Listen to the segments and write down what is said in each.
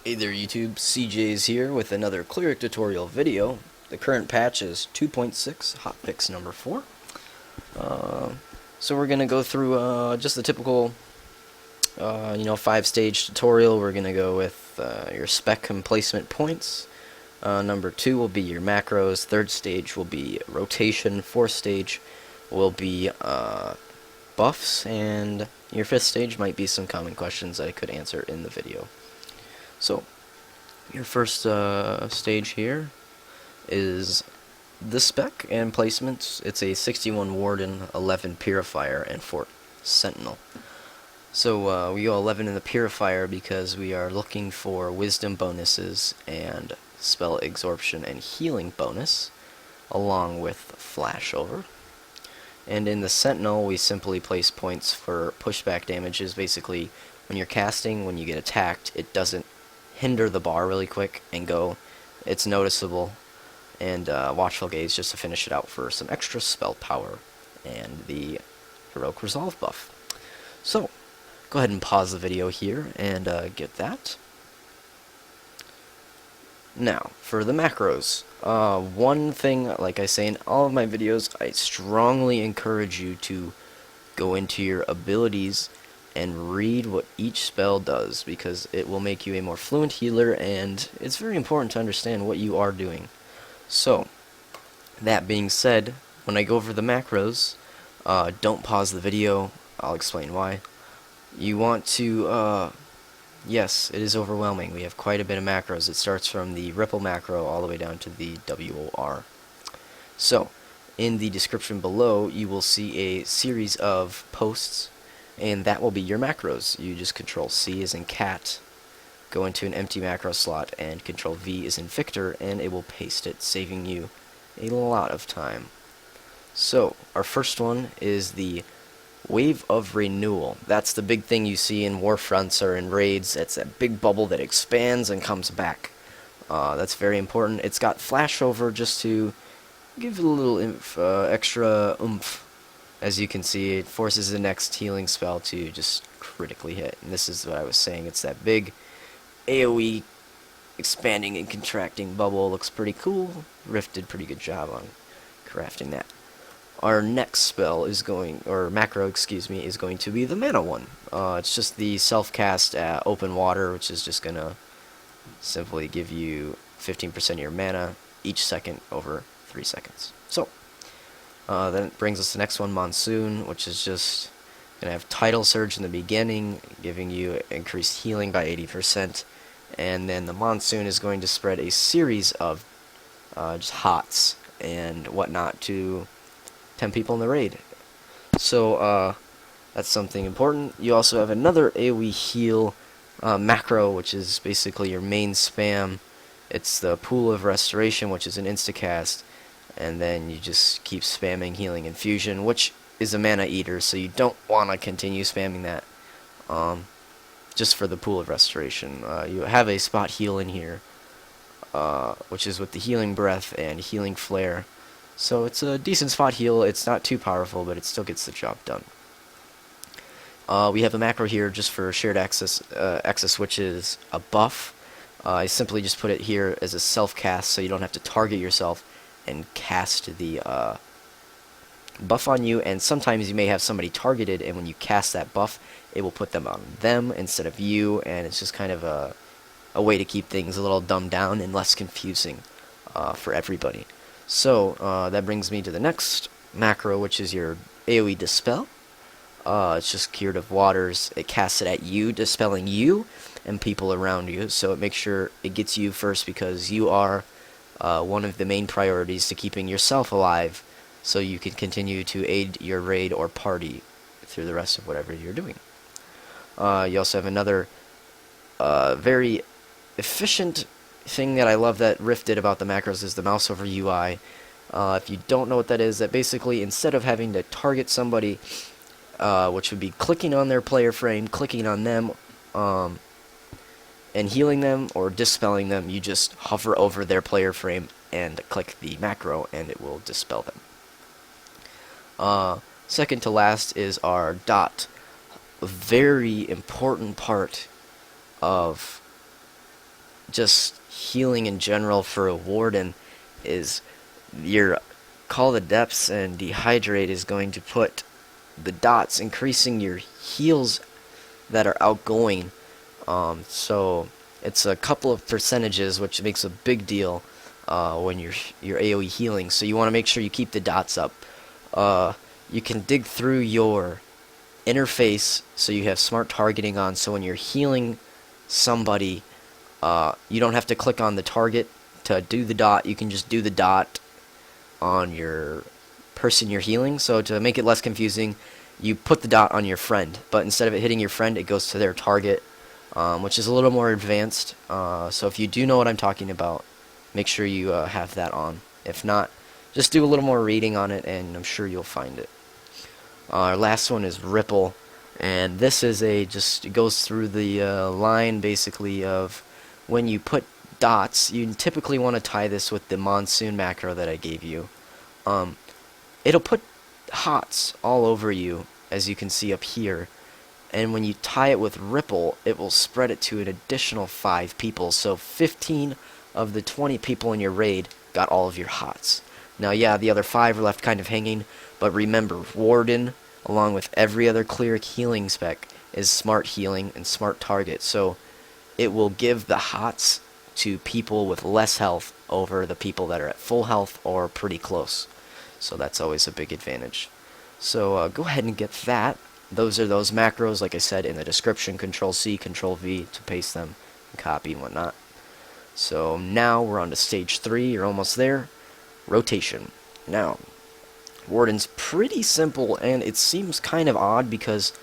Hey there YouTube, CJ's here with another Cleric tutorial video. The current patch is 2.6, hotfix number 4. So we're going to go through just the typical 5-stage tutorial. We're going to go with your spec and placement points. Number 2 will be your macros. Third stage will be rotation. Fourth stage will be buffs. And your fifth stage might be some common questions that I could answer in the video. So, your first stage here is the spec and placements. It's a 61 Warden, 11 Purifier, and 4 Sentinel. So we go 11 in the Purifier because we are looking for Wisdom bonuses and Spell Absorption and Healing bonus, along with Flashover. And in the Sentinel, we simply place points for pushback damages. Basically, when you're casting, when you get attacked, it doesn't hinder the bar really quick and go. It's noticeable. And Watchful Gaze just to finish it out for some extra spell power and the Heroic Resolve buff. So, go ahead and pause the video here and get that. Now, for the macros. One thing, like I say in all of my videos, I strongly encourage you to go into your abilities and read what each spell does, because it will make you a more fluent healer, and it's very important to understand what you are doing. So, that being said, when I go over the macros, don't pause the video. I'll explain why. You want to, yes, it is overwhelming. We have quite a bit of macros. It starts from the Ripple macro all the way down to the WOR. So, in the description below, you will see a series of posts, and that will be your macros. You just control C as in cat, go into an empty macro slot, and control V as in Victor, and it will paste it, saving you a lot of time. So, our first one is the Wave of Renewal. That's the big thing you see in Warfronts or in raids. It's that big bubble that expands and comes back. That's very important. It's got flashover just to give it a little extra oomph. As you can see, it forces the next healing spell to just critically hit. And this is what I was saying. It's that big AoE expanding and contracting bubble. Looks pretty cool. Rift did pretty good job on crafting that. Our next spell is macro, is going to be the mana one. It's just the self-cast open water, which is just going to simply give you 15% of your mana each second over 3 seconds. So, then it brings us to the next one, Monsoon, which is just going to have Tidal Surge in the beginning, giving you increased healing by 80%. And then the Monsoon is going to spread a series of just hots and whatnot to 10 people in the raid. So, that's something important. You also have another AoE Heal macro, which is basically your main spam. It's the Pool of Restoration, which is an instacast. And then you just keep spamming Healing Infusion, which is a mana eater, so you don't want to continue spamming that just for the Pool of Restoration. You have a spot heal in here, which is with the Healing Breath and Healing Flare. So it's a decent spot heal. It's not too powerful, but it still gets the job done. We have a macro here just for shared access, which is a buff. I simply just put it here as a self-cast, so you don't have to target yourself and cast the buff on you, and sometimes you may have somebody targeted, and when you cast that buff, it will put them on them instead of you, and it's just kind of a way to keep things a little dumbed down and less confusing for everybody. So, that brings me to the next macro, which is your AoE Dispel. It's just Curative Waters. It casts it at you, dispelling you and people around you, so it makes sure it gets you first, because you are one of the main priorities to keeping yourself alive, so you can continue to aid your raid or party through the rest of whatever you're doing. You also have another very efficient thing that I love that Rift did about the macros is the mouse over UI. If you don't know what that is, that basically instead of having to target somebody, which would be clicking on their player frame, clicking on them, and healing them or dispelling them, you just hover over their player frame and click the macro and it will dispel them. Second to last is our dot. A very important part of just healing in general for a Warden is your Call the Depths and Dehydrate is going to put the dots, increasing your heals that are outgoing. So it's a couple of percentages, which makes a big deal when you're AoE healing. So you want to make sure you keep the dots up. You can dig through your interface so you have smart targeting on. So when you're healing somebody, you don't have to click on the target to do the dot. You can just do the dot on your person you're healing. So to make it less confusing, you put the dot on your friend, but instead of it hitting your friend, it goes to their target, which is a little more advanced. So if you do know what I'm talking about, make sure you have that on. If not, just do a little more reading on it, and I'm sure you'll find it. Our last one is Ripple, and this is it goes through the line basically of when you put dots. You typically want to tie this with the Monsoon macro that I gave you. It'll put hots all over you, as you can see up here, and when you tie it with Ripple, it will spread it to an additional 5 people. So 15 of the 20 people in your raid got all of your hots. Now, yeah, the other 5 are left kind of hanging, but remember, Warden, along with every other Cleric healing spec, is smart healing and smart target. So it will give the hots to people with less health over the people that are at full health or pretty close. So that's always a big advantage. So go ahead and get that. Those are those macros, like I said, in the description. Control-C, Control-V to paste them, and copy and whatnot. So now we're on to stage 3. You're almost there. Rotation. Now, Warden's pretty simple, and it seems kind of odd because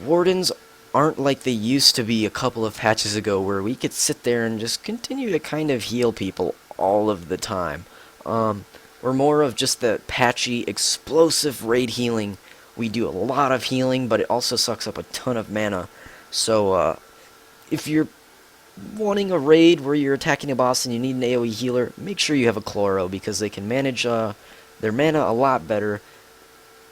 Wardens aren't like they used to be a couple of patches ago, where we could sit there and just continue to kind of heal people all of the time. We're more of just the patchy, explosive raid healing. We do a lot of healing, but it also sucks up a ton of mana. So, if you're wanting a raid where you're attacking a boss and you need an AoE healer, make sure you have a Chloro, because they can manage their mana a lot better.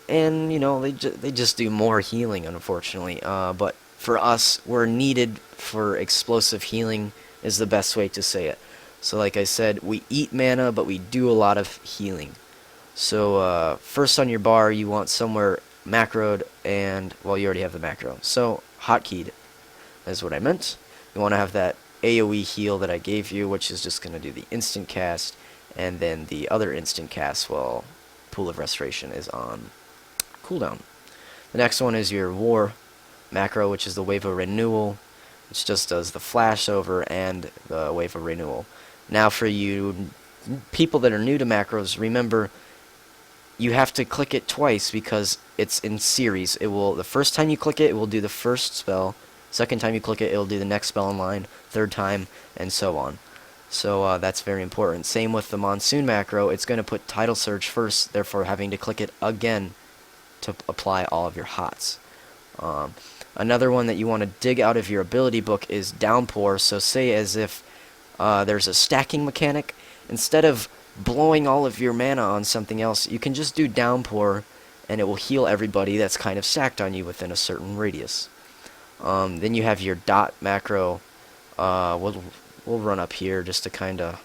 And, you know, they just do more healing, unfortunately. But for us, we're needed for explosive healing, is the best way to say it. So like I said, we eat mana, but we do a lot of healing. So first on your bar, you want somewhere macroed, and, well, you already have the macro. So hotkeyed is what I meant. You want to have that AoE heal that I gave you, which is just going to do the instant cast, and then the other instant cast, well, Pool of Restoration is on cooldown. The next one is your War macro, which is the Wave of Renewal, which just does the flashover and the Wave of Renewal. Now for you people that are new to macros, remember you have to click it twice because it's in series. It will, the first time you click it, it will do the first spell. Second time you click it, it will do the next spell in line. Third time, and so on. So that's very important. Same with the Monsoon macro. It's going to put Tidal Surge first, therefore having to click it again to apply all of your hots. Another one that you want to dig out of your ability book is Downpour. So say as if there's a stacking mechanic. Instead of blowing all of your mana on something else, you can just do Downpour, and it will heal everybody that's kind of stacked on you within a certain radius. Then you have your dot macro. We'll run up here just to kind of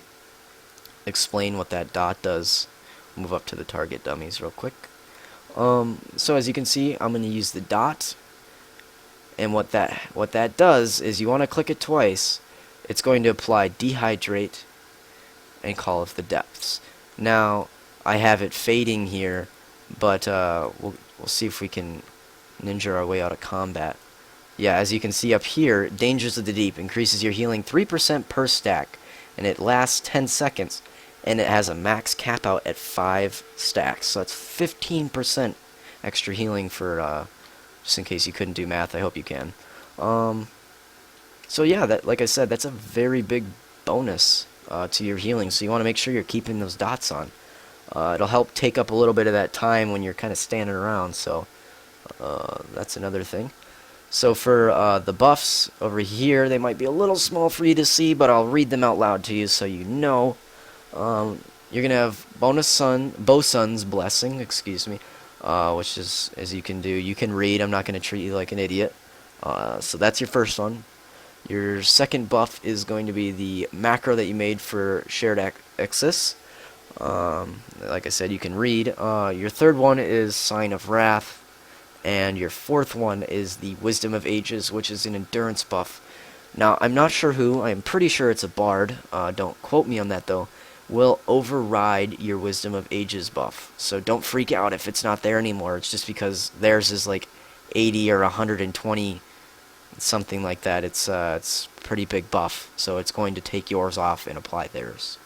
explain what that dot does. Move up to the target dummies real quick. So as you can see, I'm going to use the dot, and what that does is you want to click it twice. It's going to apply Dehydrate and Call of the Depths. Now I have it fading here, but we'll see if we can ninja our way out of combat. Yeah, as you can see up here, Dangers of the Deep increases your healing 3% per stack, and it lasts 10 seconds, and it has a max cap out at 5 stacks, so that's 15% extra healing for, just in case you couldn't do math. I hope you can. So yeah, that, like I said, that's a very big bonus to your healing, so you want to make sure you're keeping those dots on. It'll help take up a little bit of that time when you're kind of standing around, so that's another thing. So for the buffs over here, they might be a little small for you to see, but I'll read them out loud to you so you know. You're going to have Bosun's Blessing, excuse me, which is, as you can do, you can read. I'm not going to treat you like an idiot. So that's your first one. Your second buff is going to be the macro that you made for shared access. Like I said, you can read. Your third one is Sign of Wrath, and your fourth one is the Wisdom of Ages, which is an endurance buff. Now, I'm not sure who, I'm pretty sure it's a bard, don't quote me on that though, will override your Wisdom of Ages buff. So don't freak out if it's not there anymore. It's just because theirs is like 80 or 120, something like that. It's a pretty big buff, so it's going to take yours off and apply theirs.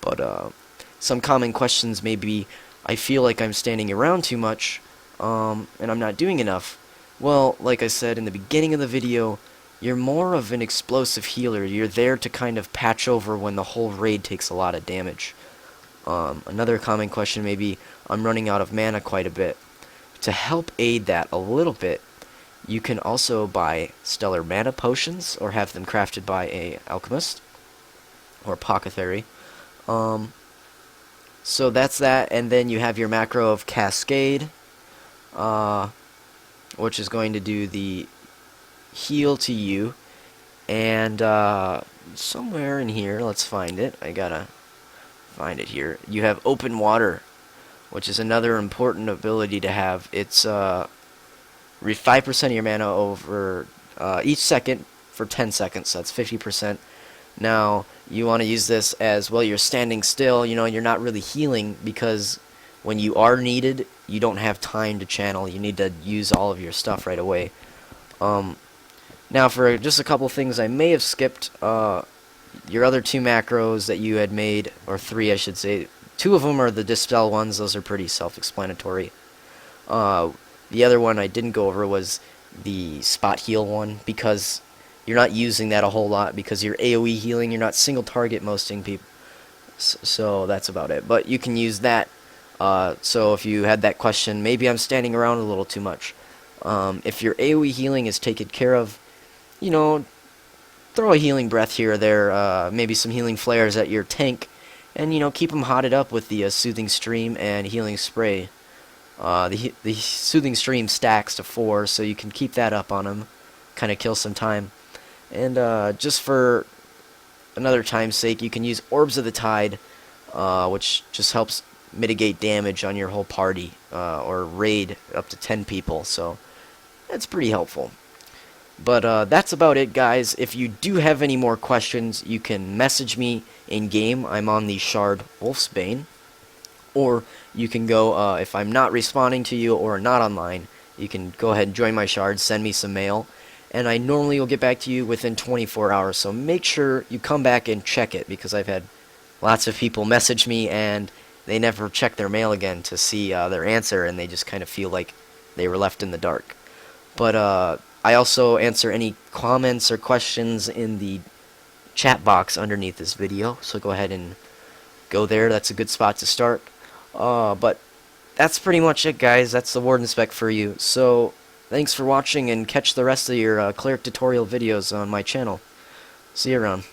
But some common questions may be, I feel like I'm standing around too much, and I'm not doing enough. Well, like I said in the beginning of the video, you're more of an explosive healer. You're there to kind of patch over when the whole raid takes a lot of damage. Another common question may be, I'm running out of mana quite a bit. To help aid that a little bit, you can also buy stellar mana potions, or have them crafted by a alchemist, or apothecary. So that's that, and then you have your macro of cascade, which is going to do the heal to you, and somewhere in here, let's find it. I gotta find it here. You have open water, which is another important ability to have. It's 5% of your mana over each second for 10 seconds, so that's 50%. Now, you want to use this as, well, you're standing still, you know, you're not really healing, because when you are needed, you don't have time to channel. You need to use all of your stuff right away. Now, for just a couple things I may have skipped, your other two macros that you had made, or three I should say, two of them are the dispel ones. Those are pretty self-explanatory. The other one I didn't go over was the spot heal one, because you're not using that a whole lot, because you're AoE healing, you're not single target mosting people. So that's about it. But you can use that. So if you had that question, maybe I'm standing around a little too much. If your AoE healing is taken care of, you know, throw a healing breath here or there, maybe some healing flares at your tank, and, you know, keep them hotted up with the soothing stream and healing spray. The soothing stream stacks to 4, so you can keep that up on them, kind of kill some time. And just for another time's sake, you can use Orbs of the Tide, which just helps mitigate damage on your whole party, or raid up to 10 people, so that's pretty helpful. But that's about it, guys. If you do have any more questions, you can message me in-game. I'm on the Shard Wolfsbane. Or you can go, if I'm not responding to you or not online, you can go ahead and join my Shard, send me some mail, and I normally will get back to you within 24 hours. So make sure you come back and check it, because I've had lots of people message me and they never check their mail again to see their answer, and they just kind of feel like they were left in the dark. But I also answer any comments or questions in the chat box underneath this video, so go ahead and go there. That's a good spot to start. But that's pretty much it, guys. That's the Warden Spec for you. So thanks for watching, and catch the rest of your Cleric tutorial videos on my channel. See you around.